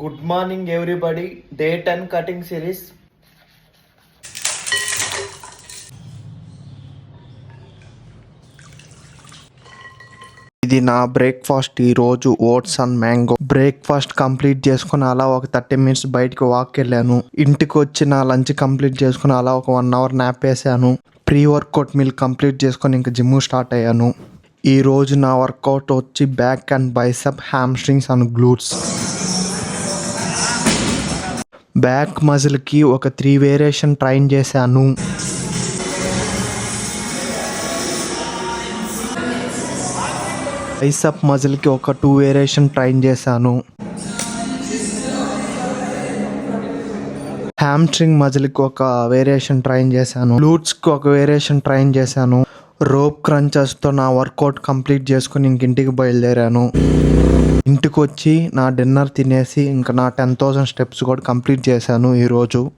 Good morning, everybody. Day 10 cutting series. ఇది నా breakfast. ఈరోజు oats and mango breakfast complete చేసుకుని అలా ఒక 30 మినిట్స్ బయటకు వాక్ వెళ్ళాను. ఇంటికి వచ్చి నా లంచ్ కంప్లీట్ చేసుకుని అలా ఒక 1 అవర్ నాప్ వేసాను. ప్రీ వర్కౌట్ మీల్ కంప్లీట్ చేసుకొని ఇంకా జిమ్ స్టార్ట్ అయ్యాను. ఈరోజు నా వర్కౌట్ వచ్చి back and bicep, hamstrings and glutes. Back మజిల్కి ఒక 3 వేరియేషన్ ట్రైన్ చేశాను. బైసెప్ మజిల్కి ఒక 2 వేరియేషన్ ట్రైన్ చేశాను. హ్యామ్స్ట్రింగ్ మజిల్కి ఒక వేరియేషన్ ట్రైన్ చేశాను. గ్లూట్స్కి ఒక వేరియేషన్ ట్రైన్ చేశాను. రోప్ క్రంచెస్తో నా వర్కౌట్ కంప్లీట్ చేసుకుని ఇంటికి బయలుదేరాను. ఇంటికి వచ్చి నా డిన్నర్ తినేసి ఇంకా నా 10,000 స్టెప్స్ కూడా కంప్లీట్ చేశాను ఈరోజు.